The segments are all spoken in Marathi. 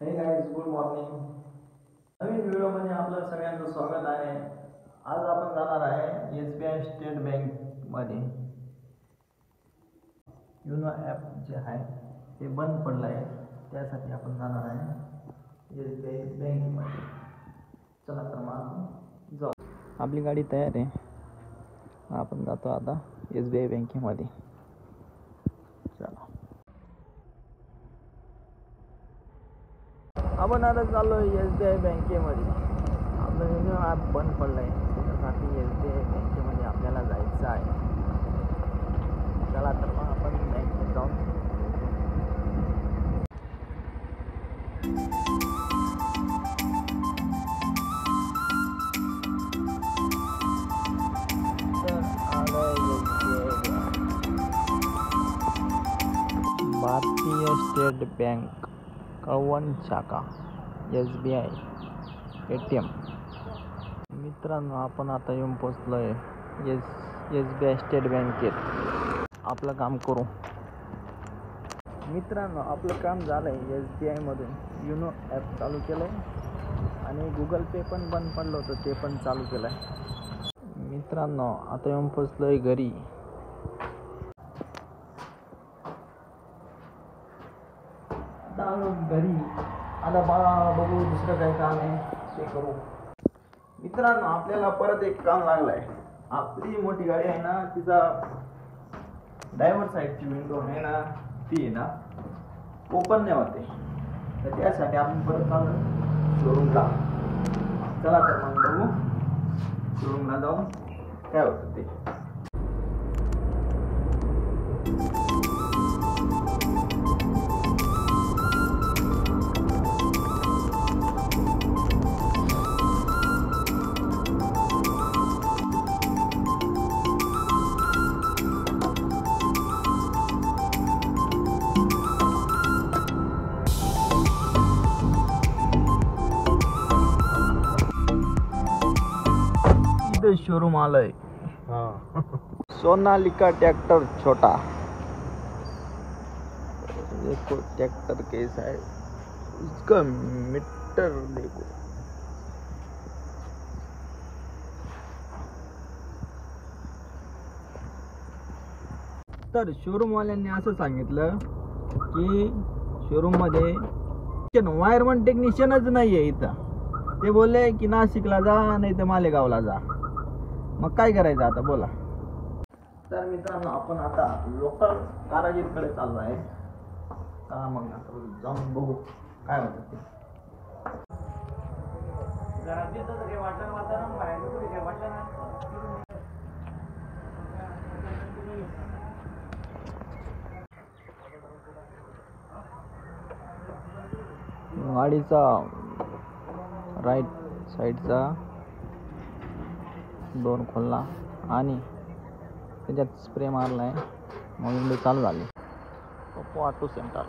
हे गाईज, गुड मॉर्निंग. नवीन व्हिडिओमध्ये आपलं सगळ्यांचं स्वागत आहे. आज आपण जाणार आहे SBI स्टेट बँकमध्ये. युनो ॲप जे आहे ते बंद पडलं आहे, त्यासाठी आपण जाणार आहे SBI बँकेमध्ये. चला तर मग जाऊ. आपली गाडी तयार आहे, आपण जातो आता SBI बँकेमध्ये. चला, आपण आता चाललो SBI बँकेमध्ये. आपलं युनो ॲप बंद पडलं आहे, त्याच्यासाठी SBI बँकेमध्ये आपल्याला जायचं आहे. चला तर मग आपण बँकेत जाऊन भारतीय स्टेट बँक कळवण शाखा SBI ATM. मित्रांनो, आपण आता येऊन पोचलो आहे SBI स्टेट बँकेत. आपलं काम करू. मित्रांनो, आपलं काम झालं आहे. SBIमधून युनो ॲप चालू केलं आहे आणि गुगल पे पण बंद पडलं होतं, ते पण चालू केलं आहे. मित्रांनो, आता येऊन पोचलो आहे घरी. घरी आता बघू दुसरं काय काम आहे ते करू. मित्रांनो, आपल्याला परत एक काम लागलं आहे. आपली मोठी गाडी आहे ना, तिचा ड्रायव्हर साईडची विंडो आहे ना, ती आहे ना ओपन नाही होते. तर त्यासाठी आपण परत चालू शोरूमला. चला तर मग बघू शोरूमला जाऊन काय होतं ते. शोरूम आलंय. सोनालिका ट्रैक्टर छोटा. देखो ट्रैक्टर कैसा है, उसका मीटर देखो. तर शोरूम वाल्यांनी असं सांगितलं की शोरूम मध्ये वायरमन टेक्निशियनच नाहीये इथं. ते बोलले की नाशिकला जा नाही तर मालेगावला जा. मग काय करायचं आता बोला. तर मित्रांनो, आपण आता लोकल कारागीरकडे चाललो आहे. मग आता जाऊन बघू काय होतं ते. गाडीचा राईट साईडचा डोर खोलला आणि त्याच्यात स्प्रे मारला आहे. मग विंडो चालू झाली. Oppo auto centre.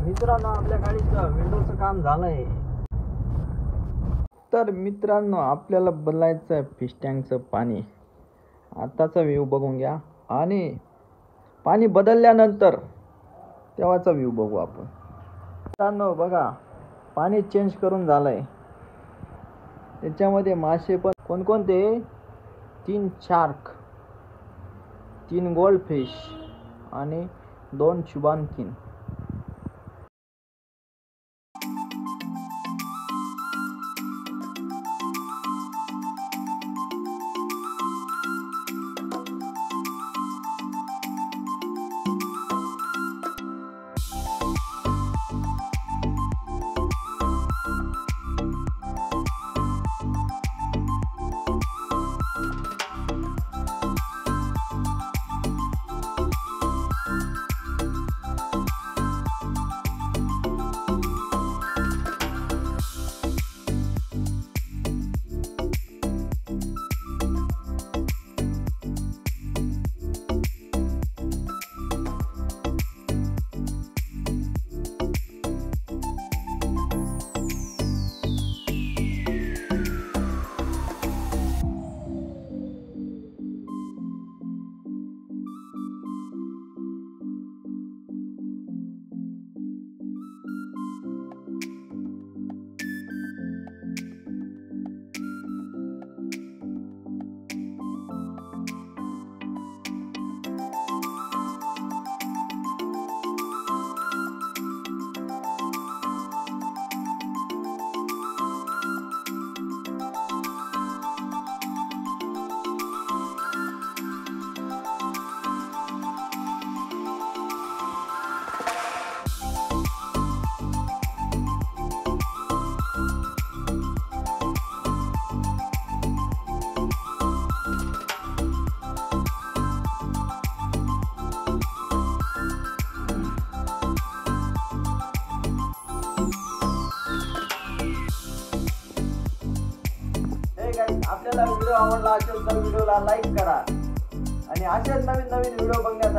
मित्रांनो, आपल्या गाडीचं विंडोचं काम झालंय. तर मित्रांनो, आपल्याला बदलायचं आहे फिश टँकचं पाणी. आताचा व्ह्यू बघून घ्या आणि पाणी बदलल्यानंतर तेव्हाचा व्ह्यू बघू आपण. मित्रांनो बघा, पाणी चेंज करून झालंय. त्याच्यामध्ये मासे पण कोणकोणते, 3 शार्क, 3 गोल्ड फिश आणि 2 शुबानकिन. आपल्याला व्हिडिओ आवडला असेल तर व्हिडिओला लाईक करा आणि असेच नवीन नवीन व्हिडिओ बघण्यासाठी